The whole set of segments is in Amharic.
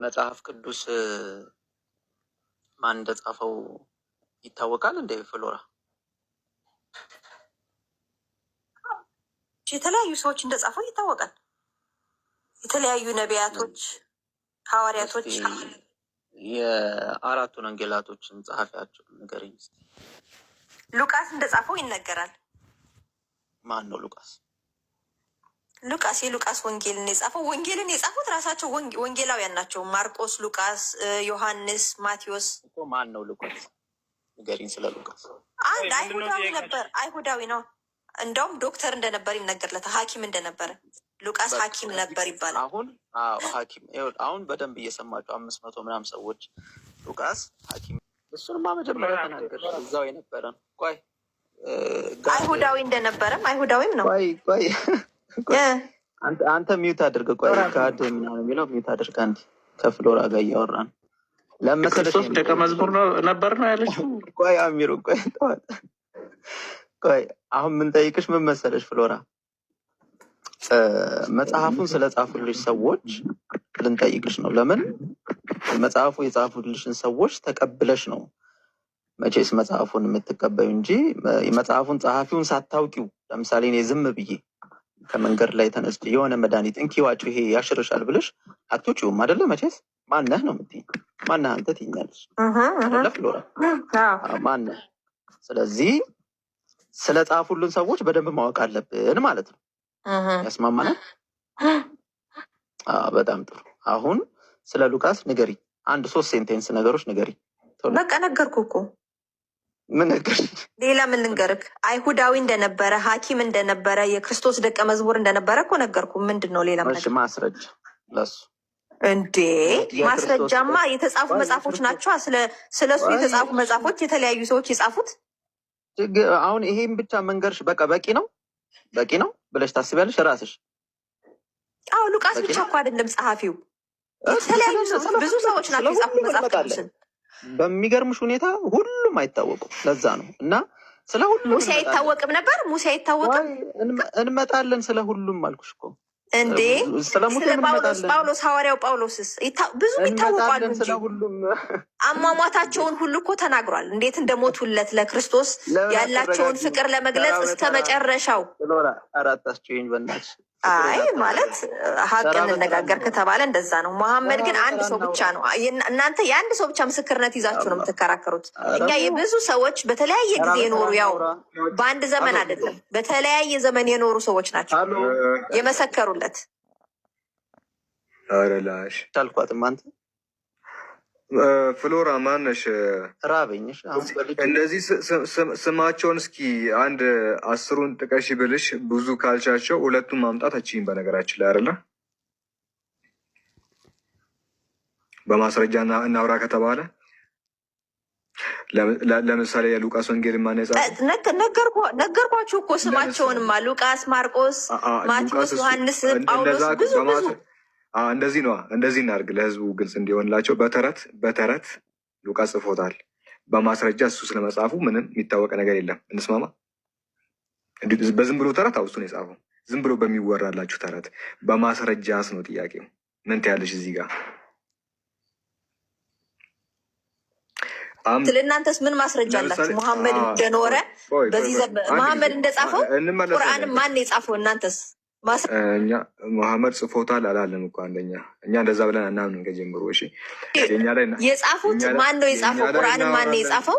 መጽሐፍ ቅዱስ ማን እንደጻፈው ይታወቃል እንዴ? ፍሎራ የተለያዩ ሰዎች እንደጻፈው ይታወቃል። የተለያዩ ነቢያቶች፣ ሐዋርያቶች የአራቱን ወንጌላቶችን ጸሐፊያቸው ንገረኝ። ሉቃስ እንደጻፈው ይነገራል። ማን ነው ሉቃስ? ሉቃስ የሉቃስ ወንጌልን የጻፈው ወንጌልን የጻፉት ራሳቸው ወንጌላውያን ናቸው። ማርቆስ፣ ሉቃስ፣ ዮሐንስ፣ ማቴዎስ። ማን ነው ሉቃስ? ንገሪኝ ስለ ሉቃስ። አንድ አይሁዳዊ ነበር። አይሁዳዊ ነው። እንደውም ዶክተር እንደነበር ይነገርለታል። ሐኪም እንደነበረ ሉቃስ ሐኪም ነበር ይባላል። አሁን ሐኪም አሁን በደንብ እየሰማቸው 500 ምናምን ሰዎች ሉቃስ ሐኪም እሱንማ መጀመሪያ ተናገር። እዛው የነበረ ነው። ቆይ አይሁዳዊ እንደነበረም አይሁዳዊም ነው። ቆይ አንተ ሚውት አድርግ። ቆይ ካድ ምናምን የሚለው ሚውት አድርግ። አንድ ከፍሎራ ጋር እያወራን ለመሰለሽ ደቀ መዝሙር ነበር ነው ያለችው። ቆይ አሚሩ ቆይ አሁን ምን ጠይቅሽ ምን መሰለሽ ፍሎራ፣ መጽሐፉን ስለጻፉልሽ ሰዎች ልንጠይቅሽ ነው። ለምን መጽሐፉ የጻፉልሽን ሰዎች ተቀብለሽ ነው መቼስ መጽሐፉን የምትቀበዩ እንጂ የመጽሐፉን ጸሐፊውን ሳታውቂው፣ ለምሳሌ እኔ ዝም ብዬ ከመንገድ ላይ ተነስቼ የሆነ መድኃኒት እንኪዋጭው ይሄ ያሽርሻል ብለሽ አትውጪውም አይደለ? መቼስ ማነህ ነው የምትይኝ? ማነህ አንተ ትይኛለሽ አይደለ ፍሎራ? ማነህ? ስለዚህ ስለ ጻፉልን ሰዎች በደንብ ማወቅ አለብን ማለት ነው። ያስማማናል? በጣም ጥሩ። አሁን ስለ ሉቃስ ንገሪ፣ አንድ 3 ሴንቴንስ ነገሮች ንገሪ። በቃ ነገርኩ እኮ። ምን ነገር ሌላ ምን ልንገርክ? አይሁዳዊ እንደነበረ፣ ሐኪም እንደነበረ፣ የክርስቶስ ደቀ መዝሙር እንደነበረ እኮ ነገርኩ። ምንድን ነው ሌላ ማስረጃ ለሱ? እንዴ ማስረጃማ የተጻፉ መጽሐፎች ናቸው። ስለሱ የተጻፉ መጽሐፎች የተለያዩ ሰዎች የጻፉት። አሁን ይሄን ብቻ መንገርሽ በቂ ነው ብለሽ ታስቢያለሽ ራስሽ? አዎ ሉቃስ ብቻ እኮ አይደለም ጸሐፊው፣ የተለያዩ ብዙ ሰዎች ናቸው የጻፉት መጽሐፍ ቅዱስን። በሚገርምሽ ሁኔታ ሁሉም አይታወቁም። ለዛ ነው እና ስለ ሁሉም ሙሴ አይታወቅም ነበር። ሙሴ አይታወቅም። እንመጣለን ስለ ሁሉም አልኩሽ እኮ እንዴ። ስለ ጳውሎስ ሐዋርያው ጳውሎስስ ብዙ ይታወቃሉ እንጂ አሟሟታቸውን ሁሉ እኮ ተናግሯል። እንዴት እንደሞቱለት ለክርስቶስ ያላቸውን ፍቅር ለመግለጽ እስከ መጨረሻው። አራታችሁኝ በእናትሽ። አይ ማለት ሀቅ እንነጋገር ከተባለ እንደዛ ነው። መሐመድ ግን አንድ ሰው ብቻ ነው። እናንተ የአንድ ሰው ብቻ ምስክርነት ይዛችሁ ነው የምትከራከሩት። እኛ የብዙ ሰዎች በተለያየ ጊዜ የኖሩ ያው በአንድ ዘመን አይደለም በተለያየ ዘመን የኖሩ ሰዎች ናቸው የመሰከሩለት። አረላሽ ታልኳትም አንተ ፍሎራ ማነሽ? ራበኝሽ። እንደዚህ ስማቸውን እስኪ አንድ 10ን ጥቀሽ ብልሽ ብዙ ካልቻቸው 2ቱን ማምጣት አችይም። በነገራችን ላይ አይደለ በማስረጃ እናውራ ከተባለ ለምሳሌ የሉቃስ ወንጌል ማን ነገርኳችሁ እኮ ስማቸውንማ ሉቃስ፣ ማርቆስ፣ ማቴዎስ፣ ዮሐንስ፣ ጳውሎስ ብዙ እንደዚህ ነዋ። እንደዚህ እናድርግ ለህዝቡ ግልጽ እንዲሆንላቸው። በተረት ሉቃስ ጽፎታል። በማስረጃ እሱ ስለመጻፉ ምንም የሚታወቅ ነገር የለም። እንስማማ። በዝም ብሎ ተረት አውሱን የጻፈው ዝም ብሎ በሚወራላችሁ ተረት በማስረጃስ ነው ጥያቄው። ምን ትያለሽ እዚህ ጋር? ስለ እናንተስ ምን ማስረጃ አላችሁ? መሐመድ እንደኖረ በዚህ መሐመድ እንደጻፈው ቁርአንም ማን የጻፈው? እናንተስ እኛ መሐመድ ጽፎታል አላለም እኮ አንደኛ። እኛ እንደዛ ብለን አናምንም ከጀምሮ። እሺ የጻፉት ማን ነው የጻፈው? ቁርአንም ማን ነው የጻፈው?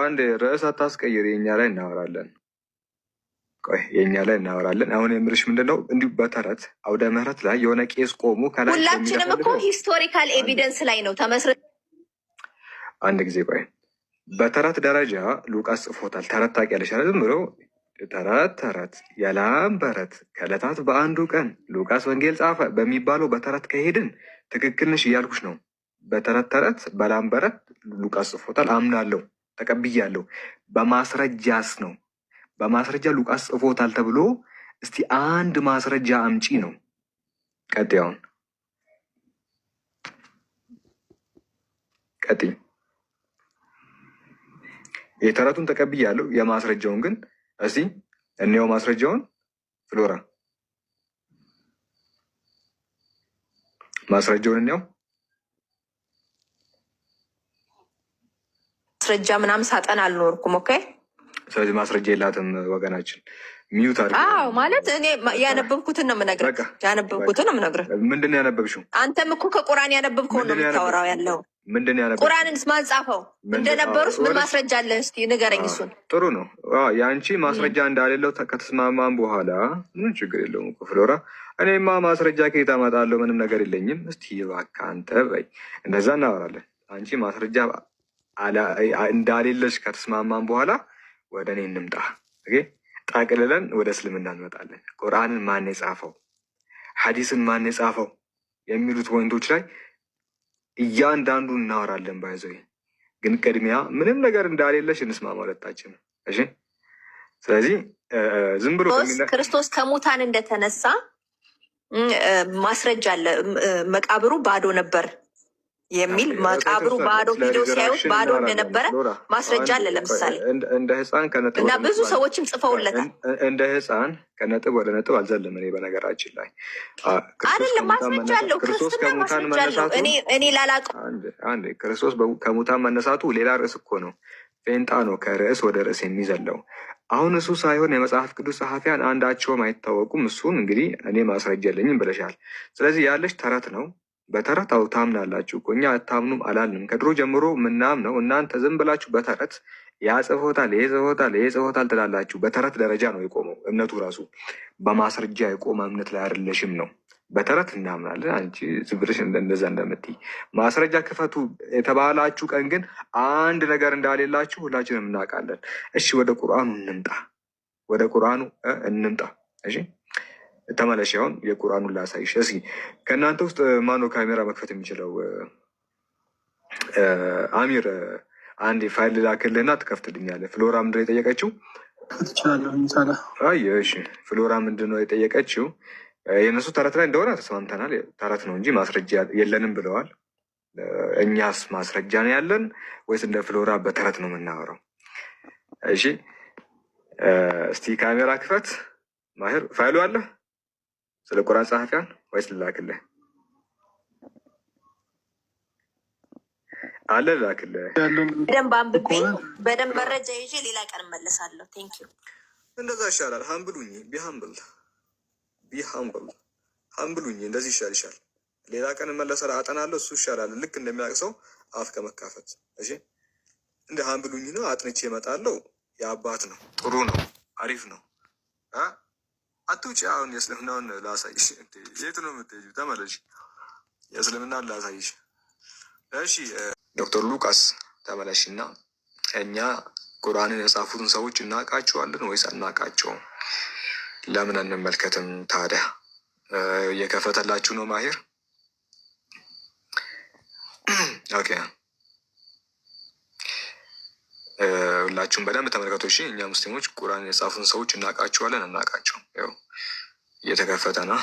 አንድ ርዕስ አታስቀይር። የኛ ላይ እናወራለን። ቆይ የኛ ላይ እናወራለን። አሁን የምርሽ ምንድን ነው? እንዲሁ በተረት አውደ ምህረት ላይ የሆነ ቄስ ቆሙ ከላይ ሁላችንም እኮ ሂስቶሪካል ኤቪደንስ ላይ ነው ተመስርተን። አንድ ጊዜ ቆይ፣ በተረት ደረጃ ሉቃስ ጽፎታል። ተረት ታውቂያለሽ? ዝም ብሎ ተረት የላም በረት ከዕለታት በአንዱ ቀን ሉቃስ ወንጌል ጻፈ በሚባለው በተረት ከሄድን ትክክል ነሽ እያልኩሽ ነው። በተረት በላም በረት ሉቃስ ጽፎታል አምናለሁ፣ ተቀብያለሁ። በማስረጃስ ነው። በማስረጃ ሉቃስ ጽፎታል ተብሎ እስቲ አንድ ማስረጃ አምጪ ነው። ቀጥያውን ቀጥይ። የተረቱን ተቀብያለሁ፣ የማስረጃውን ግን እስቲ እኔው ማስረጃውን ፍሎራ ማስረጃውን እኔው ማስረጃ ምናምን ሳጠን አልኖርኩም። ኦኬ ስለዚህ ማስረጃ የላትም ወገናችን። ሚዩት አዎ ማለት እኔ ያነበብኩትን ነው የምነግርህ። ያነበብኩትን ነው የምነግርህ። ምንድን ነው ያነበብሽው? አንተም እኮ ከቁርአን ያነበብከውን ነው የምታወራው ያለው። ምንድን ነው ያነበብሽው? ቁርአንንስ ማን ጻፈው? እንደነበሩስ ምን ማስረጃ አለ? እስኪ ንገረኝ እሱን። ጥሩ ነው። የአንቺ ማስረጃ እንዳሌለው ከተስማማን በኋላ ምን ችግር የለውም እኮ ፍሎራ። እኔማ ማስረጃ ከየት አመጣለሁ? ምንም ነገር የለኝም። እስቲ እባክህ አንተ በይ፣ እንደዛ እናወራለን። አንቺ ማስረጃ እንዳሌለች ከተስማማን በኋላ ወደ እኔ እንምጣ። ጠቅልለን ወደ እስልምና እንመጣለን። ቁርአንን ማን የጻፈው፣ ሐዲስን ማን የጻፈው የሚሉት ወንዶች ላይ እያንዳንዱ እናወራለን። ባይዘው ግን ቅድሚያ ምንም ነገር እንዳሌለሽ እንስማማ ሁለታችን። እሺ። ስለዚህ ዝም ብሎ ክርስቶስ ከሙታን እንደተነሳ ማስረጃ አለ። መቃብሩ ባዶ ነበር የሚል መቃብሩ ባዶ ቪዲዮ ሲያዩት ባዶ እንደነበረ ማስረጃ አለ። ለምሳሌ እንደ ህፃን ከነጥብ እና ብዙ ሰዎችም ጽፈውለታል። እንደ ህፃን ከነጥብ ወደ ነጥብ አልዘለም። እኔ በነገራችን ላይ አይደለም ማስረጃ አለው። ክርስትና ማስረጃ አለው። እኔ ላላቀው አንድ ክርስቶስ ከሙታን መነሳቱ ሌላ ርዕስ እኮ ነው። ፌንጣ ነው ከርዕስ ወደ ርዕስ የሚዘለው። አሁን እሱ ሳይሆን የመጽሐፍ ቅዱስ ጸሐፊያን አንዳቸውም አይታወቁም። እሱን እንግዲህ እኔ ማስረጃ የለኝም ብለሻል። ስለዚህ ያለሽ ተረት ነው። በተረት አው ታምናላችሁ እኮ እኛ አታምኑም አላልንም። ከድሮ ጀምሮ ምናምነው እናንተ ዝም ብላችሁ በተረት ያጽፎታል ይጽፎታል ትላላችሁ። በተረት ደረጃ ነው የቆመው እምነቱ ራሱ በማስረጃ የቆመ እምነት ላይ አይደለሽም ነው። በተረት እናምናለን። አንቺ ዝም ብለሽ እንደዛ እንደምትይ ማስረጃ ክፈቱ የተባላችሁ ቀን ግን አንድ ነገር እንዳሌላችሁ ሁላችንም እናውቃለን። እሺ ወደ ቁርአኑ እንምጣ፣ ወደ ቁርአኑ እንምጣ። እሺ ተመለሽ። አሁን የቁርአኑን ላሳይሽ። እስኪ ከእናንተ ውስጥ ማነው ካሜራ መክፈት የሚችለው? አሚር አንድ ፋይል ላክልህና ትከፍትልኛለህ። ፍሎራ ምንድን ነው የጠየቀችው? እሺ ፍሎራ ምንድን ነው የጠየቀችው? የእነሱ ተረት ላይ እንደሆነ ተስማምተናል። ተረት ነው እንጂ ማስረጃ የለንም ብለዋል። እኛስ ማስረጃ ነው ያለን ወይስ እንደ ፍሎራ በተረት ነው የምናወራው? እሺ እስቲ ካሜራ ክፈት። ማሄር ፋይሉ አለ ስለ ቁርአን ጸሐፊያን ወይስ ልላክልህ? አለ ልላክልህ። በደንብ አንብቤ በደንብ መረጃ ይዤ ሌላ ቀን እመለሳለሁ። ቴንክ ዩ። እንደዛ ይሻላል። ሀምብሉኝ ቢሀምብል ሀምብሉኝ እንደዚህ ይሻልሻል። ሌላ ቀን እመለሳለሁ፣ አጠናለሁ። እሱ ይሻላል። ልክ እንደሚያውቅ ሰው አፍ ከመካፈት። እሺ እንደ ሀምብሉኝ ነው። አጥንቼ እመጣለሁ። የአባት ነው። ጥሩ ነው። አሪፍ ነው። አትውጪ። አሁን የእስልምናውን ላሳይሽ። የት ነው የምትሄጂው? ተመለሽ። የእስልምናውን ላሳይሽ። እሺ ዶክተር ሉቃስ ተመለሽ እና እኛ ቁርአንን የጻፉትን ሰዎች እናውቃቸዋለን ወይስ አናውቃቸውም? ለምን አንመልከትም ታዲያ? እየከፈተላችሁ ነው ማሄር። ኦኬ ሁላችሁም በደንብ ተመልከቱ። እሺ እኛ ሙስሊሞች ቁርአን የጻፉን ሰዎች እናውቃቸዋለን አናውቃቸውም? ያው እየተከፈተ ነው።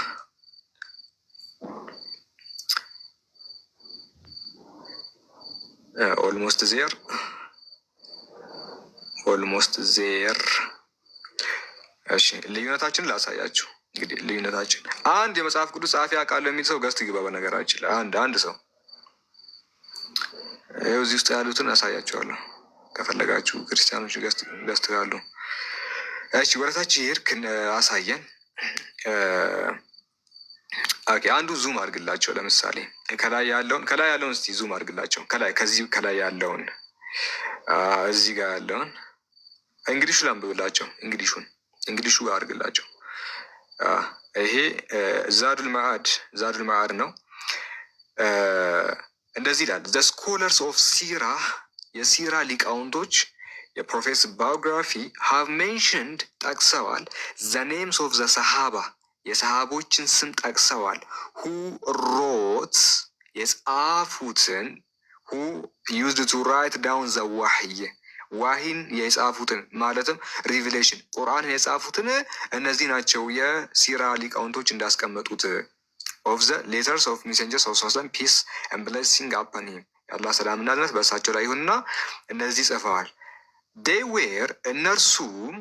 ኦልሞስት ዜር። እሺ ልዩነታችንን ላሳያችሁ። እንግዲህ ልዩነታችን አንድ የመጽሐፍ ቅዱስ ጸሐፊ አውቃለሁ የሚል ሰው ገስት ግባ። በነገራችን ላይ አንድ ሰው ይኸው እዚህ ውስጥ ያሉትን አሳያቸዋለሁ። ከፈለጋችሁ ክርስቲያኖች ገስት ካሉ እሺ ወደታች ይርክ አሳየን። ኦኬ አንዱ ዙም አድርግላቸው። ለምሳሌ ከላይ ያለውን እስቲ ዙም አድርግላቸው። ከላይ ያለውን እዚህ ጋር ያለውን እንግሊሹ ላንብብላቸው። እንግሊሹ ጋር አድርግላቸው። ይሄ ዛዱል መዓድ ነው። እንደዚህ ይላል። ዘ ስኮለርስ ኦፍ ሲራ የሲራ ሊቃውንቶች የፕሮፌስ ባዮግራፊ ሃቭ ሜንሽንድ ጠቅሰዋል። ዘ ኔምስ ኦፍ ዘ ሰሃባ የሰሃቦችን ስም ጠቅሰዋል። ሁ ሮት የጻፉትን ሁ ዩዝድ ቱ ራይት ዳውን ዘ ዋሂን የጻፉትን ማለትም ሪቪሌሽን ቁርአንን የጻፉትን እነዚህ ናቸው የሲራ ሊቃውንቶች እንዳስቀመጡት። ኦፍ ዘ ሌተርስ ኦፍ ሜሴንጀርስ ኦፍ ሰለም ፒስ ኤንድ ብሌሲንግ አፐን ሂም የአላህ ሰላምና እዝነት በእርሳቸው ላይ ይሁንና እነዚህ ጽፈዋል። ዴይ ዌር እነርሱም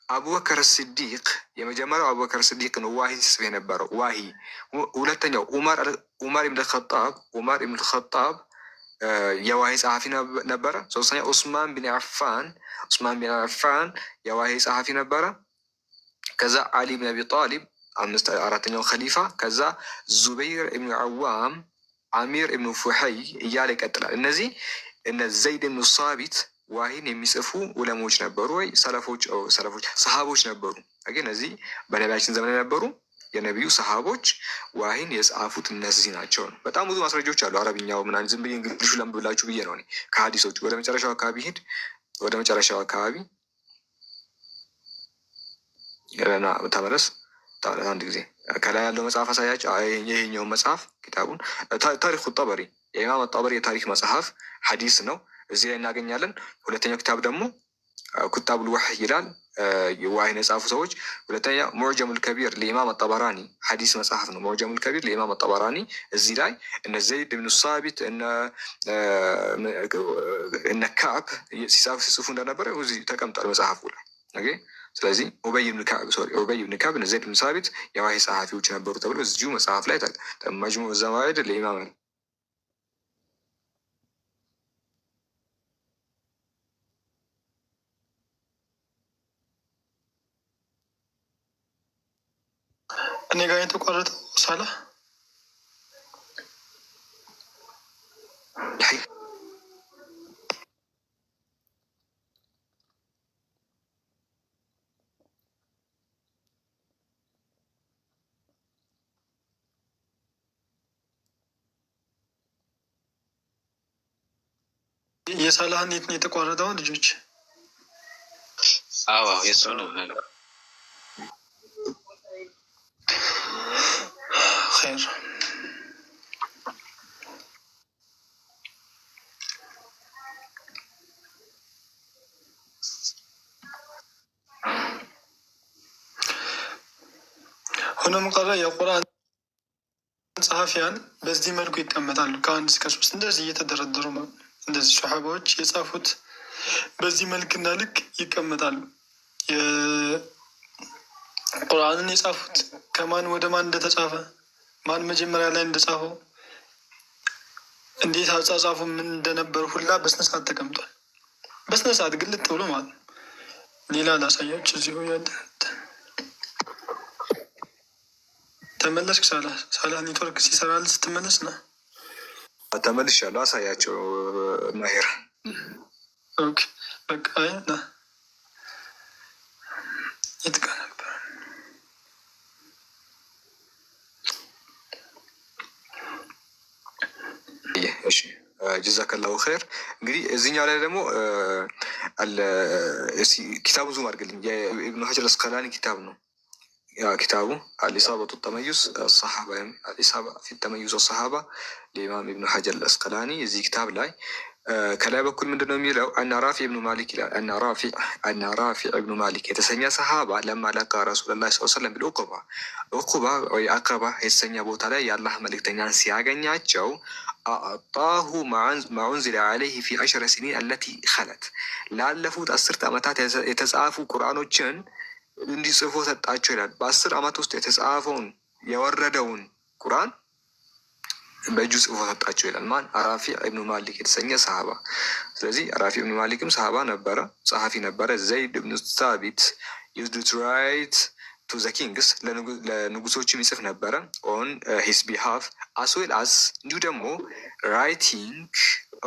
አቡበከር ስዲቅ የመጀመሪያው አቡበከር ስዲቅ ነው ዋሂን ሲጽፍ የነበረው ዋሂ። ሁለተኛው ዑመር ኢብን ኸጣብ የዋሂ ጸሐፊ ነበረ። ሶስተኛ ዑስማን ቢን አፋን የዋሂ ጸሐፊ ነበረ። ከዛ አሊ ብን አቢ ጣሊብ አራተኛው ኸሊፋ። ከዛ ዙበይር ኢብኑ አዋም፣ አሚር ኢብኑ ፉሐይ እያለ ይቀጥላል። እነዚህ እነ ዘይድ ብኑ ሳቢት ዋሂን የሚጽፉ ዑለሞች ነበሩ ወይ ሰለፎች ሰሃቦች ነበሩ። እነዚህ በነቢያችን ዘመን የነበሩ የነቢዩ ሰሃቦች ዋሂን የጻፉት እነዚህ ናቸው። በጣም ብዙ ማስረጃዎች አሉ። አረብኛው ምናምን ዝም ብዬ እንግሊሹ ለምብላችሁ ብዬ ነው። ከሀዲሶች ወደ መጨረሻው አካባቢ ሄድ ወደ መጨረሻው አካባቢ ገና ተመለስ። አንድ ጊዜ ከላይ ያለው መጽሐፍ አሳያቸው። ይሄኛው መጽሐፍ ኪታቡን ታሪክ ጠበሪ የኢማም ጠበሪ የታሪክ መጽሐፍ ሀዲስ ነው። እዚህ ላይ እናገኛለን። ሁለተኛው ኪታብ ደግሞ ኩታቡል ወሕይ ይላል፣ ዋሂን የጻፉ ሰዎች። ሁለተኛ ሙዕጀሙል ከቢር ለኢማም ጠበራኒ ሀዲስ መጽሐፍ ነው። ሙዕጀሙል ከቢር ለኢማም ጠበራኒ። እዚህ ላይ እነ ዘይድ ብኑ ሳቢት እነ ከዕብ ሲጽፉ እንደነበረ እዚህ ተቀምጧል መጽሐፉ ላይ። ስለዚህ ኡበይ ብን ከዕብ እነ ዘይድ ብን ሳቢት የዋሂ ጸሐፊዎች ነበሩ ተብሎ እዚሁ መጽሐፍ ላይ መጅሙዕ ዘዋኢድ ለኢማም እኔ ጋር የተቋረጠው ሳላ የሳላህን የት ነው የተቋረጠው? ልጆች አዎ የሱ ነው። ኸይር ሆኖም ቀረ የቁርአን ጸሐፊያን በዚህ መልኩ ይቀመጣሉ። ከአንድ እስከ ሶስት እንደዚህ እየተደረደሩ እንደዚህ ሶሐባዎች የጻፉት በዚህ መልክና ልክ ይቀመጣሉ። ቁርአንን የጻፉት ከማን ወደ ማን እንደተጻፈ፣ ማን መጀመሪያ ላይ እንደጻፈው፣ እንዴት አጻጻፉ ምን እንደነበሩ ሁላ በስነስርዓት ተቀምጧል። በስነስርዓት ግልጥ ብሎ ማለት ነው። ሌላ ላሳያችሁ። እዚሁ ያለ ተመለስክ? ሳላ ኔትወርክ ሲሰራል ስትመለስ ና ተመልሻለሁ። አሳያቸው ማሄር። ኦኬ በቃ ና የትጋ ነበር? እሺ ጀዛከላሁ ኸይር። እንግዲህ እዚህኛው ላይ ደግሞ ኪታቡ ዙም አድርግልኝ። የኢብኑ ሀጀር አስቀላኒ ኪታብ ነው። ኪታቡ አልኢሳበቱ ተመዩዝ ሰሓባ ወይም አልኢሳባ ፊ ተመዩዝ ሰሓባ ለኢማም ኢብኑ ሀጀር አስቀላኒ። እዚህ ኪታብ ላይ ከላይ በኩል ምንድነው የሚለው? አና ራፊዕ ኢብኑ ማሊክ ይላል። አና ራፊዕ ኢብኑ ማሊክ የተሰኘ ሰሓባ ለማ ለቃ ረሱለላህ ሰለላሁ ዐለይሂ ወሰለም ቢልዑቁባ ዑቁባ ወይ አቅረባ የተሰኘ ቦታ ላይ የአላህ መልእክተኛን ሲያገኛቸው አዕጣሁ ማ ኡንዚለ ዐለይሂ ፊ ዐሽረ ሲኒን አለቲ ኸለት ላለፉት 10 ዓመታት የተጻፉ ቁርአኖችን እንዲጽፎ ሰጣቸው ይላል። በ10 ዓመት ውስጥ የተጻፈውን የወረደውን ቁርአን በእጁ ጽፎ ሰጣቸው ይላል። ማን? ራፊዕ ኢብኑ ማሊክ የተሰኘ ሰሃባ። ስለዚህ ራፊዕ ኢብኑ ማሊክም ሰሃባ ነበረ፣ ጸሐፊ ነበረ። ዘይድ ብኑ ሳቢት ዩዝድ ቱ ራይት ቱ ዘ ኪንግስ ለንጉሶችም ይጽፍ ነበረ ኦን ሂስ ቢሃፍ አስ ዌል አስ እንዲሁ ደግሞ ራይቲንግ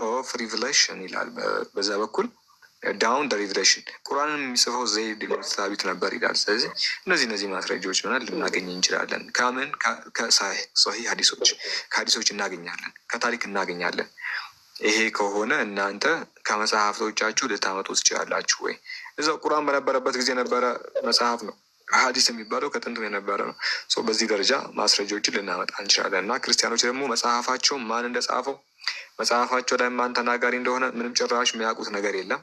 ኦፍ ሪቨሌሽን ይላል። በዛ በኩል ዳውን ደ ሪቨሌሽን ቁርአንን የሚጽፈው ዘይድ ብኑ ሳቢት ነበር ይላል። ስለዚህ እነዚህ ማስረጃዎች ሆናል ልናገኝ እንችላለን። ከምን? ከሰሂህ ሀዲሶች፣ ከሀዲሶች እናገኛለን፣ ከታሪክ እናገኛለን። ይሄ ከሆነ እናንተ ከመጽሐፍቶቻችሁ ልታመጡ ትችላላችሁ ወይ? እዛው ቁርአን በነበረበት ጊዜ የነበረ መጽሐፍ ነው። ሀዲስ የሚባለው ከጥንቱ የነበረ ነው። በዚህ ደረጃ ማስረጃዎችን ልናመጣ እንችላለን። እና ክርስቲያኖች ደግሞ መጽሐፋቸው ማን እንደጻፈው መጽሐፋቸው ላይ ማን ተናጋሪ እንደሆነ ምንም ጭራሽ የሚያውቁት ነገር የለም።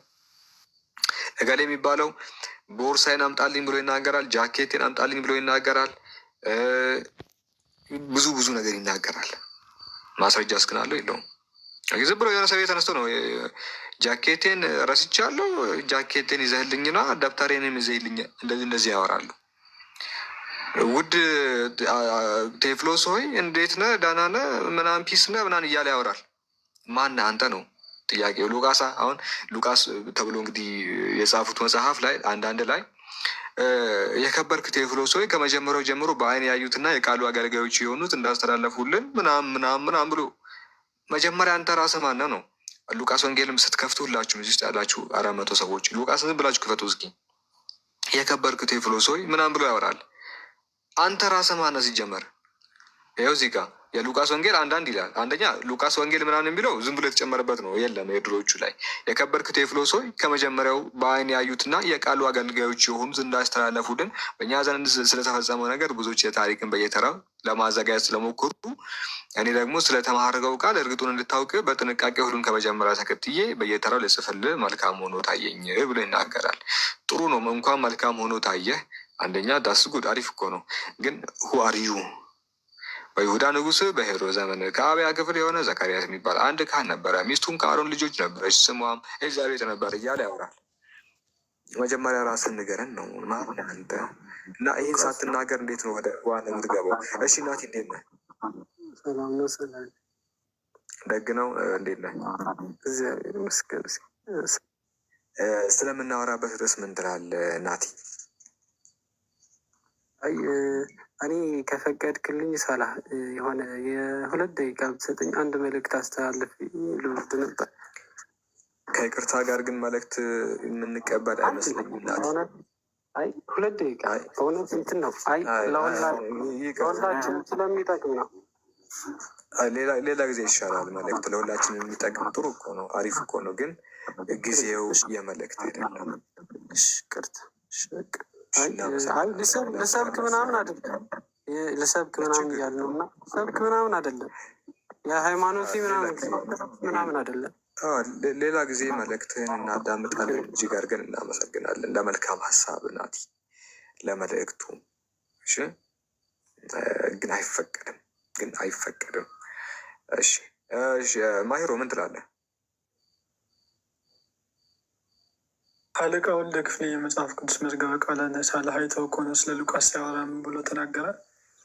እገሌ የሚባለው ቦርሳዬን አምጣልኝ ብሎ ይናገራል፣ ጃኬቴን አምጣልኝ ብሎ ይናገራል፣ ብዙ ነገር ይናገራል። ማስረጃ እስክናለው የለውም። ዝም ብሎ የሆነ ሰው ተነስቶ ነው ጃኬቴን ረስቻለሁ፣ ጃኬቴን ይዘህልኝና ደብተሬንም ይዘህልኝ፣ እንደዚህ ያወራሉ። ውድ ቴፍሎስ ሆይ እንዴት ነህ? ደህና ነህ? ምናምን ፒስ ነህ? ምናምን እያለ ያወራል። ማን አንተ ነው ጥያቄው። ሉቃስ አሁን ሉቃስ ተብሎ እንግዲህ የጻፉት መጽሐፍ ላይ አንዳንድ ላይ የከበርክ ቴዎፍሎስ ሆይ ከመጀመሪያው ጀምሮ በዓይን ያዩትና የቃሉ አገልጋዮች የሆኑት እንዳስተላለፉልን ምናምን ብሎ መጀመሪያ አንተ ራስህ ማነው ነው። ሉቃስ ወንጌልም ስትከፍቱ ሁላችሁም እዚህ ውስጥ ያላችሁ 400 ሰዎች ሉቃስ ዝም ብላችሁ ክፈቱ እስኪ። የከበርክ ቴዎፍሎስ ሆይ ምናምን ብሎ ያወራል። አንተ ራስህ ማነህ ሲጀመር? ይኸው እዚህ ጋር የሉቃስ ወንጌል አንዳንድ ይላል። አንደኛ ሉቃስ ወንጌል ምናምን የሚለው ዝም ብሎ የተጨመረበት ነው፣ የለም የድሮዎቹ ላይ። የከበርክ ቴዎፍሎስ ሆይ ከመጀመሪያው በዓይን ያዩትና የቃሉ አገልጋዮች የሆኑት እንዳስተላለፉልን በእኛ ዘንድ ስለተፈጸመው ነገር ብዙዎች የታሪክን በየተራው ለማዘጋጀት ስለሞከሩ እኔ ደግሞ ስለተማርከው ቃል እርግጡን እንድታውቅ በጥንቃቄ ሁሉን ከመጀመሪያ ተከትዬ በየተራው ልጽፍልህ መልካም ሆኖ ታየኝ ብሎ ይናገራል። ጥሩ ነው እንኳን መልካም ሆኖ ታየህ። አንደኛ ዳስ ጉድ አሪፍ እኮ ነው። ግን ሁ አር ዩ? በይሁዳ ንጉሥ በሄሮድስ ዘመን ከአብያ ክፍል የሆነ ዘካርያስ የሚባል አንድ ካህን ነበረ። ሚስቱም ከአሮን ልጆች ነበረች፣ ስሟም ኤልዛቤጥ ነበር እያለ ያወራል። መጀመሪያ ራስን ንገረን ነው ማን አንተ? እና ይህን ሳትናገር እንዴት ነው ወደ ዋና የምትገባው? እሺ እናቴ እንዴት ነህ? ሰላም ነው። ሰላም ደግ ነው። እንዴት ነህ? እግዚአብሔር ይመስገን። ስለምናወራበት ርዕስ ምን ትላለህ ናቲ? አይ እኔ ከፈቀድክልኝ ሳላ የሆነ የ2 ደቂቃ ብትሰጠኝ አንድ መልእክት አስተላልፍ ልወድ ነበር። ከይቅርታ ጋር ግን መልእክት የምንቀበል አይመስለኝም ናቲ። አይ 2 ደቂቃ በእውነት እንትን ነው። አይ ለሁላችን ስለሚጠቅም ነው። ሌላ ጊዜ ይሻላል። መልእክት ለሁላችን የሚጠቅም ጥሩ እኮ ነው፣ አሪፍ እኮ ነው። ግን ጊዜው የመልእክት አይደለም። ቅርታ ልሰብክ ምናምን አይደለም፣ ልሰብክ ምናምን እያለ ነው እና ሰብክ ምናምን አይደለም፣ የሃይማኖት ምናምን አይደለም። ሌላ ጊዜ መልእክትህን እናዳምጣለን። እጅግ አድርገን እናመሰግናለን ለመልካም ሀሳብ ናቲ፣ ለመልእክቱ። እሺ ግን አይፈቀድም። እሺ ማሂሮ ምን ትላለህ? አለቃ ወልደ ክፍሌ የመጽሐፍ ቅዱስ መዝገበ ቃላት ሳላህ አይተው ከሆነ ስለ ሉቃስ ሲያወራ ምን ብሎ ተናገረ?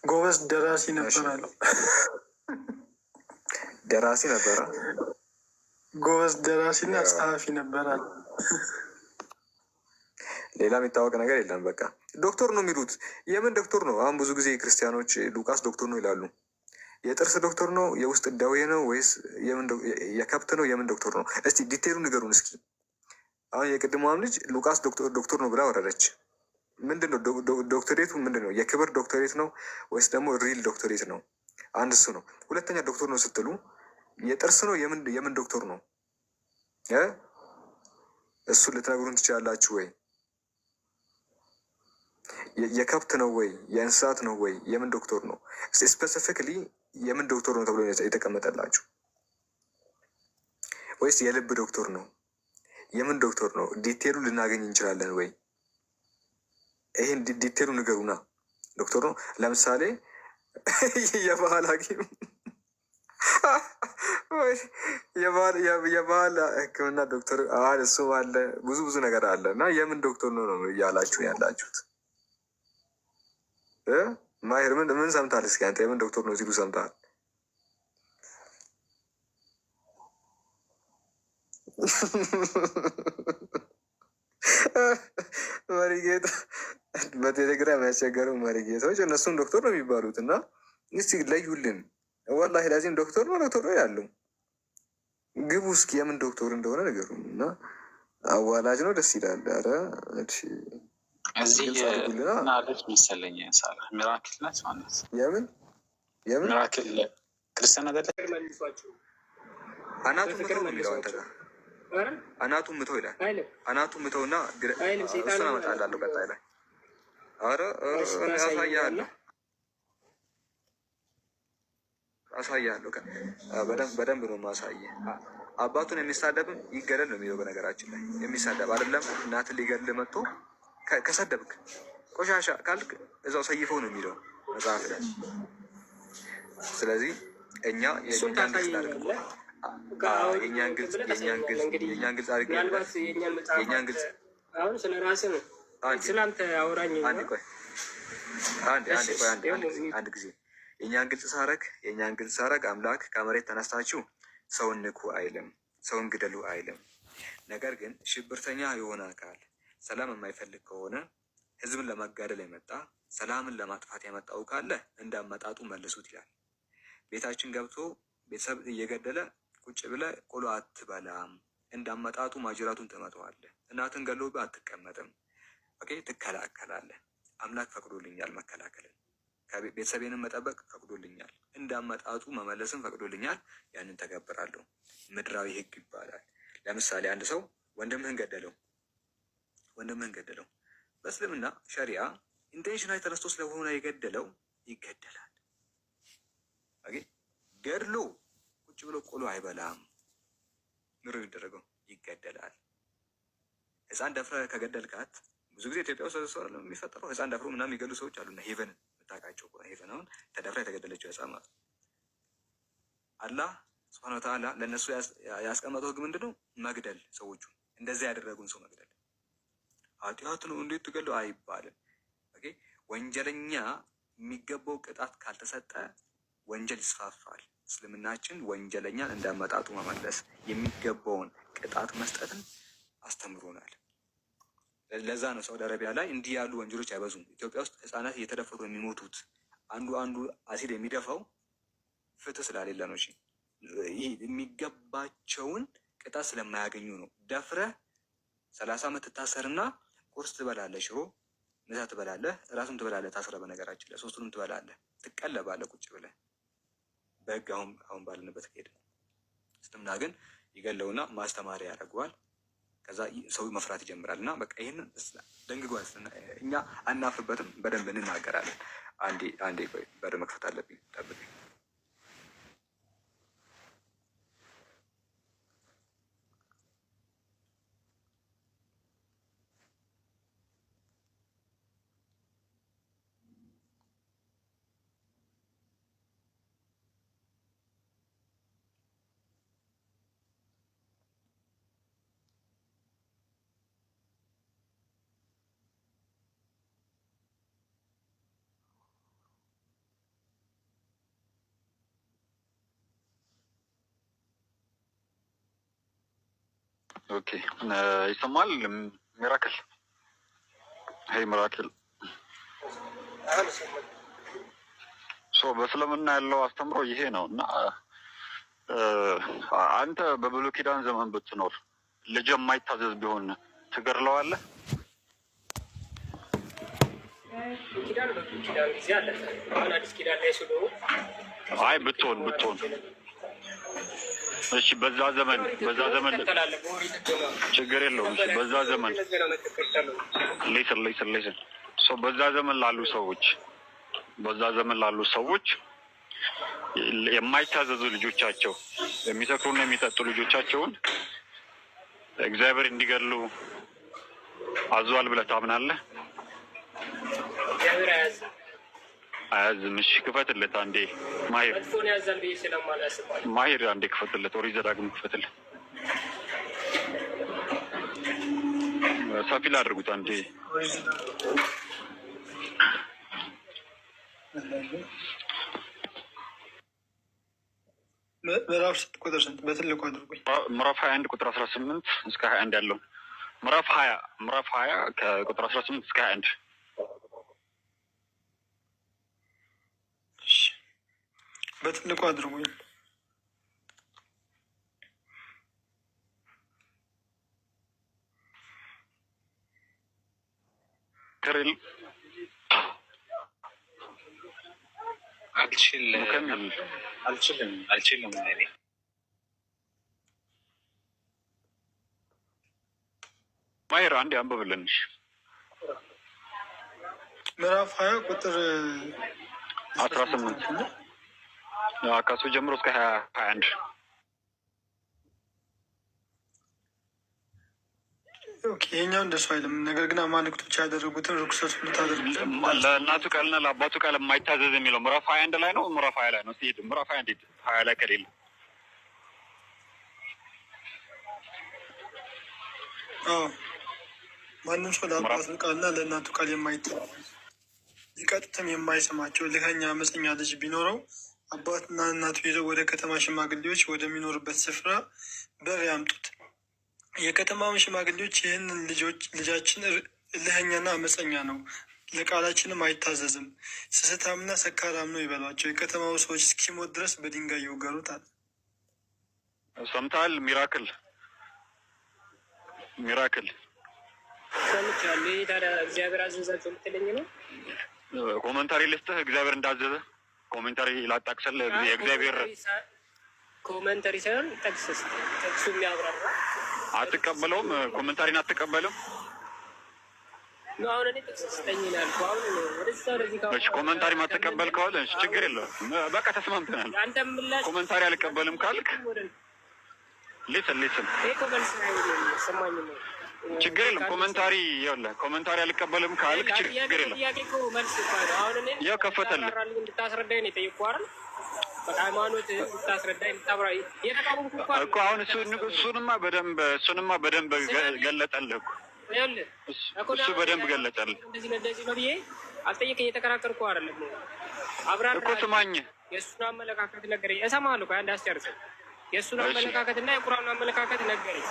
ጎበዝ ደራሲ ነበር አለው። ደራሲ ነበረ፣ ጎበዝ ደራሲና ጸሐፊ ነበር አለ። ሌላ የሚታወቅ ነገር የለም። በቃ ዶክተር ነው የሚሉት። የምን ዶክተር ነው? አሁን ብዙ ጊዜ ክርስቲያኖች ሉቃስ ዶክተር ነው ይላሉ። የጥርስ ዶክተር ነው? የውስጥ ደዌ ነው? ወይስ የከብት ነው? የምን ዶክተር ነው? እስቲ ዲቴሉ ንገሩን እስኪ። አሁን የቅድሟም ልጅ ሉቃስ ዶክተር ነው ብላ ወረደች። ምንድን ነው ዶክተሬቱ? ምንድን ነው? የክብር ዶክተሬት ነው ወይስ ደግሞ ሪል ዶክተሬት ነው? አንድ እሱ ነው። ሁለተኛ ዶክተር ነው ስትሉ የጥርስ ነው? የምን ዶክተር ነው? እሱ ልትነግሩን ትችላላችሁ ወይ? የከብት ነው ወይ? የእንስሳት ነው ወይ? የምን ዶክተር ነው? ስፔሲፊክሊ የምን ዶክተር ነው ተብሎ የተቀመጠላችሁ? ወይስ የልብ ዶክተር ነው? የምን ዶክተር ነው? ዲቴሉ ልናገኝ እንችላለን ወይ? ይህን ዲቴሉ ንገሩና። ዶክተር ነው ለምሳሌ የባህል ሐኪም የባህል ሕክምና ዶክተር እሱም አለ። ብዙ ነገር አለ እና የምን ዶክተር ነው ነው እያላችሁ ያላችሁት? ማሄር ምን ሰምታል? እስኪ አንተ የምን ዶክተር ነው ሲሉ ሰምታል? መሪጌታ በቴሌግራም ያስቸገሩ መሪጌታዎች እነሱም ዶክተር ነው የሚባሉት እና እስቲ ለዩልን። ወላሂ ላዚም ዶክተር ነው ያለው። ግቡ እስኪ የምን ዶክተር እንደሆነ ነገሩ እና አዋላጅ ነው። ደስ ይላል። ኧረ እዚህ ናለች መሰለኝ ሳላ ሚራክል ናት ማለት የምን ሚራክል ክርስቲያን አደለ አናቱ ምተው ነው የሚለው አንተ ጋር አናቱ ምተው ይላል። አናቱ ምተውና እሱን አመጣላለሁ ቀጣይ ላይ። ኧረ አሳያለሁ። በደንብ ነው ማሳየህ። አባቱን የሚሳደብም ይገደል ነው የሚለው። በነገራችን ላይ የሚሳደብ አይደለም እናትን ሊገድል መጥቶ ከሰደብክ ቆሻሻ ካልክ እዛው ሰይፈው ነው የሚለው መጽሐፍ ላይ። ስለዚህ እኛ የእኛን ግልጽ አሁን ስለ ራስህ ነው ስላንተ አውራኝ። አንድ ጊዜ የእኛን ግልጽ ሳረግ አምላክ ከመሬት ተነስታችሁ ሰውን ንኩ አይልም፣ ሰውን ግደሉ አይልም። ነገር ግን ሽብርተኛ የሆነ አካል ሰላም የማይፈልግ ከሆነ ህዝብን ለማጋደል የመጣ ሰላምን ለማጥፋት የመጣው ካለ እንዳመጣጡ መልሱት ይላል። ቤታችን ገብቶ ቤተሰብ እየገደለ ቁጭ ብለ ቆሎ አትበላም፣ እንዳመጣጡ ማጅራቱን ትመተዋለህ። እናትን ገሎብህ አትቀመጥም፣ ኦኬ ትከላከላለህ። አምላክ ፈቅዶልኛል መከላከልን፣ ቤተሰቤንም መጠበቅ ፈቅዶልኛል፣ እንዳመጣጡ መመለስን ፈቅዶልኛል። ያንን ተገብራለሁ። ምድራዊ ህግ ይባላል። ለምሳሌ አንድ ሰው ወንድምህን ገደለው በእስልምና ሸሪያ ኢንቴንሽናል ተነስቶ ስለሆነ የገደለው ይገደላል። ገድሎ ቁጭ ብሎ ቆሎ አይበላም፣ ምር ይደረገው ይገደላል። ህፃን ደፍረ ከገደልካት ብዙ ጊዜ ኢትዮጵያ ውስጥ ሰው የሚፈጠረው ህፃን ደፍሮ ምናምን የሚገሉ ሰዎች አሉና ሄቨን የምታውቃቸው ሄቨን አሁን ተደፍራ የተገደለችው ህፃን ማለት አላህ ሱብሃነሁ ወተዓላ ለእነሱ ያስቀመጠው ህግ ምንድን ነው? መግደል። ሰዎቹ እንደዚያ ያደረጉን ሰው መግደል ኃጢአት ነው እንዴት ትገለው አይባልም። ወንጀለኛ የሚገባው ቅጣት ካልተሰጠ ወንጀል ይስፋፋል። እስልምናችን ወንጀለኛን እንዳመጣጡ መመለስ የሚገባውን ቅጣት መስጠትን አስተምሮናል። ለዛ ነው ሳውዲ አረቢያ ላይ እንዲህ ያሉ ወንጀሎች አይበዙም። ኢትዮጵያ ውስጥ ህፃናት እየተደፈሩ የሚሞቱት አንዱ አሲድ የሚደፋው ፍትህ ስለሌለ ነው። እሺ ይህ የሚገባቸውን ቅጣት ስለማያገኙ ነው። ደፍረህ 30 ዓመት ትታሰርና ቁርስ ትበላለህ፣ ሽሮ ምሳ ትበላለህ፣ እራሱን ትበላለህ። ታስረህ በነገራችን ላይ 3ቱንም ትበላለህ፣ ትቀለባለህ ቁጭ ብለህ በህግ አሁን ባለንበት ከሄድ። እስልምና ግን ይገለውና ማስተማሪያ ያደርገዋል። ከዛ ሰው መፍራት ይጀምራል። እና በቃ ይህንን ደንግጓል። እኛ አናፍርበትም፣ በደንብ እንናገራለን። አንዴ ቆይ፣ በር መክፈት አለብኝ፣ ጠብቀኝ። ኦኬ ይሰማል። ሚራክል ሄይ ሚራክል በእስልምና ያለው አስተምሮ ይሄ ነው። እና አንተ በብሉይ ኪዳን ዘመን ብትኖር ልጅ የማይታዘዝ ቢሆን ትገድለዋለህ? አይ ብትሆን እሺ፣ በዛ ዘመን ችግር የለውም። በዛ ዘመን ሌስን በዛ ዘመን ላሉ ሰዎች የማይታዘዙ ልጆቻቸው የሚሰክሩና የሚጠጡ ልጆቻቸውን እግዚአብሔር እንዲገድሉ አዟል ብለህ ታምናለህ? አያዝም። እሺ ክፈትለት አንዴ ማሂር አንዴ ክፈትለት። ኦሪት ዘዳግም ክፈትለት። ሰፊ ላድርጉት አንዴ። ምዕራፍ ቁጥር ስንት? በትልቁ አድርጉኝ። ምዕራፍ 21 ቁጥር 18 እስከ 21 ያለው ምዕራፍ 20 ከቁጥር 18 እስከ 21 በትልቁ አድርጉኝ። ከሬል አልችልም እኔ ማሂር አንዴ አንብብልንሽ። ምዕራፍ 20 ቁጥር 18 ከሱ ጀምሮ እስከ 21 ይሄኛው እንደሱ አይልም። ነገር ግን አማልክቶች ያደረጉትን ርኩሰት ታደርጉ ለእናቱ ቃልና ለአባቱ ቃል የማይታዘዝ የሚለው ምዕራፍ 21 ላይ ነው። ምዕራፍ 20 ላይ ነው። ሲሄድ ምዕራፍ 21 20 ላይ ከሌለ ማንም ሰው ለአባቱ ቃልና ለእናቱ ቃል የማይታዘዝ ሊቀጡትም የማይሰማቸው ልከኛ አመፀኛ ልጅ ቢኖረው አባትና እናቱ ይዘው ወደ ከተማ ሽማግሌዎች ወደሚኖሩበት ስፍራ በር ያምጡት። የከተማውን ሽማግሌዎች ይህንን ልጃችን እልኸኛና አመፀኛ ነው፣ ለቃላችንም አይታዘዝም፣ ስስታምና ሰካራም ነው ይበሏቸው። የከተማው ሰዎች እስኪሞት ድረስ በድንጋይ ይወገሩታል። ሰምተሃል? ሚራክል ሰምቻለሁ። ይህ ታዲያ እግዚአብሔር አዘዛቸው የምትለኝ ነው? ኮመንታሪ ልስጥህ። እግዚአብሔር እንዳዘዘ ኮሜንታሪ ላጣቅሰል። የእግዚአብሔር ኮመንታሪ ሳይሆን ጠቅሱ የሚያብራራ አትቀበለውም? ኮመንታሪን አትቀበልም? አሁን እኔ ጥቅስ ስጠኝ ነው ያልኩህ። አሁን ወደዛ ወደዚህ ኮመንታሪ ማትቀበል ከሆነ ችግር የለውም፣ በቃ ተስማምተናል። ኮመንታሪ አልቀበልም ካልክ ሊስን ችግር የለም። ኮመንታሪ አልቀበልም ካልክ ችግር የለም። ያው ከፈተልህ እንድታስረዳኝ ነው የጠየኩህ አይደል? ሃይማኖት እንድታስረዳኝ እኮ አሁን እሱንማ በደንብ ገለጠልህ እኮ እሱ በደንብ ገለጸልህ። እንደዚህ ነው ብዬ አልጠየቀኝ። የተከራከርኩ አይደለም እኮ ስማኝ፣ የእሱን አመለካከት ነገረኝ። እሰማለሁ። አንድ አስጨርሰኝ። የእሱን አመለካከት እና የቁርአኑን አመለካከት ነገረኝ።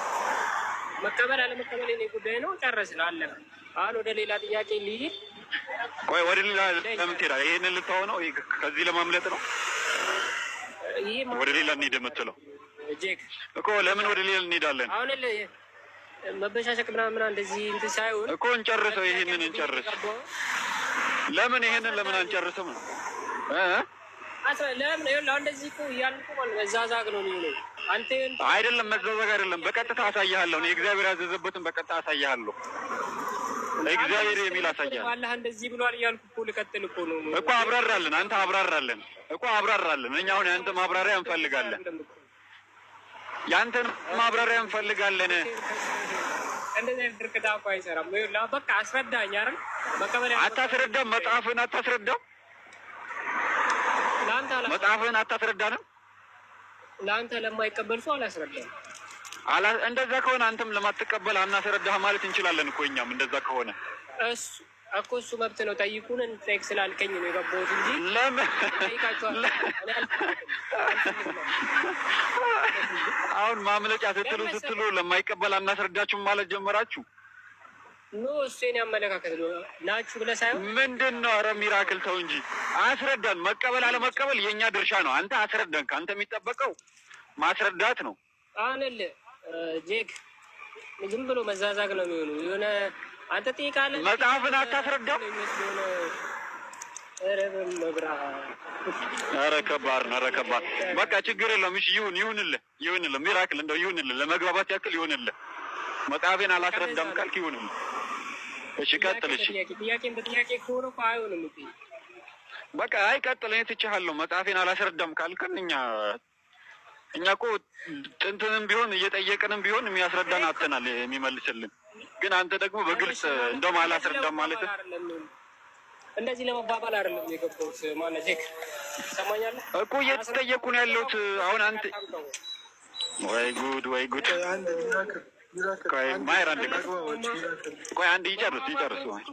መቀበል አለመቀበል የኔ ጉዳይ ነው። ጨረስን፣ አለቀ። አሁን ወደ ሌላ ጥያቄ ልሂድ። ቆይ ወደ ሌላ ለምን ትሄዳለህ? ይሄንን ልታወው ነው? ከዚህ ለማምለጥ ነው? ወደ ሌላ እንሂድ የምትለው እኮ ለምን ወደ ሌላ እንሄዳለን? አሁን መበሻሸቅ ምናምን እንደዚህ እንትን ሳይሆን እኮ እንጨርሰው። ይሄንን እንጨርስ። ለምን አንጨርስም ነው? ለምን ይኸውልህ፣ እንደዚህ እኮ እያልኩ ማለት መዛዛግ ነው የሚሆነው። አንተ አይደለም መዛዛግ አይደለም፣ በቀጥታ አሳይሃለሁ። እኔ እግዚአብሔር ያዘዘበትን በቀጥታ አሳይሃለሁ። እግዚአብሔር የሚል አሳይሃለሁ። አላህ እንደዚህ ብሏል እያልኩ እኮ ልቀጥል እኮ ነው እኮ። አብራራለን፣ አንተ አብራራለን እኮ አብራራለን። እኛ አሁን ያንተ ማብራሪያ እንፈልጋለን፣ ያንተን ማብራሪያ እንፈልጋለን። እንደዚህ ድርቅዳ እኮ አይሰራም። በቃ አስረዳኝ አይደል? አታስረዳም? መጽሐፍን አታስረዳም? መጽሐፍን አታስረዳንም? ለአንተ ለማይቀበል ሰው አላስረዳም። እንደዛ ከሆነ አንተም ለማትቀበል አናስረዳህ ማለት እንችላለን እኮ እኛም። እንደዛ ከሆነ እሱ መብት ነው። ጠይቁን እንጠይቅ ስላልከኝ ነው የገባሁት እንጂ ለምን አሁን ማምለጫ ስትሉ ለማይቀበል አናስረዳችሁም ማለት ጀመራችሁ? ኖ እሱ የኔ አመለካከት ነው ናችሁ ብለህ ሳይሆን ምንድን ነው? ኧረ ሚራክል ተው እንጂ አስረዳን። መቀበል አለመቀበል የእኛ ድርሻ ነው። አንተ አስረዳን። ከአንተ የሚጠበቀው ማስረዳት ነው። አንል ጄክ ዝም ብሎ መዛዛግ ነው የሚሆነው። የሆነ አንተ ጠይቃለህ፣ መጽሐፍን አታስረዳም። ኧረ ከባድ ነው። ኧረ ከባድ። በቃ ችግር የለውም። እሺ ይሁንልህ ሚራክል፣ እንደው ይሁንልህ፣ ለመግባባት ያክል ይሁንልህ። መጽሐፌን አላስረዳም ካልክ ይሁንልህ። እሺ ቀጥል። እሺ ጥያቄን በጥያቄ ከሆነ እኮ አይሆንም። በቃ አይቀጥል። እኔ ትችሃለሁ። መጽሐፌን አላስረዳም ካልክን እኛ እኮ ጥንትንም ቢሆን እየጠየቅንም ቢሆን የሚያስረዳን አጥተናል፣ የሚመልስልን። ግን አንተ ደግሞ በግልጽ እንደውም አላስረዳም ማለት እንደዚህ ለመባባል አይደለም የገባሁት። ማለት ሰማኛለህ እኮ እየተጠየቁ ነው ያለሁት አሁን። አንተ ወይ ጉድ ቆይ ማየር ቆይ አንድ ይጨርስ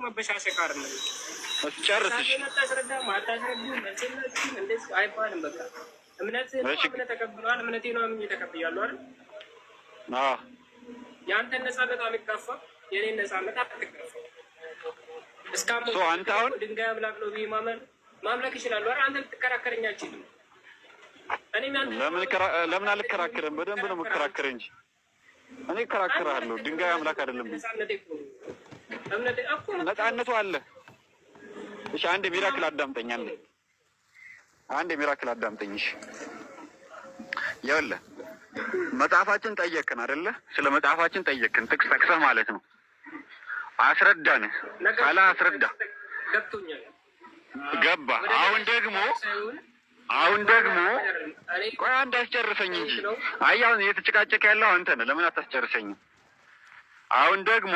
መበሻሸቅ አይደለም ጨርስ። እሺ አይባልም። በቃ እምነት ተቀብሏል። እምነቴ ነው አምኜ ተቀብያለሁ አይደል? የአንተን ነፃነት አልጋፋ፣ የኔን ነፃነት አትጋፋ። አንተ አሁን ድንጋይ አምላክ ነው ብዬ ማምለክ ይችላሉ አይደል? አንተ ልትከራከረኝ አልችልም። ለምን አልከራከርም? በደንብ ነው የምከራከር እንጂ እኔ እከራከራለሁ። ድንጋይ አምላክ አይደለም። ነፃነቱ አለ። እሺ አንድ ሚራክል አዳምጠኝ። አንድ ሚራክል አዳምጠኝ። እሺ ይኸውልህ መጽሐፋችን ጠየቅን አይደለ? ስለ መጽሐፋችን ጠየቅን፣ ጥቅስ ጠቅሰህ ማለት ነው። አስረዳን። ካላ አስረዳ ገባ። አሁን ደግሞ ቆይ አንድ አስጨርሰኝ እንጂ። አሁን እየተጨቃጨቅ ያለው አንተ ነህ። ለምን አታስጨርሰኝም? አሁን ደግሞ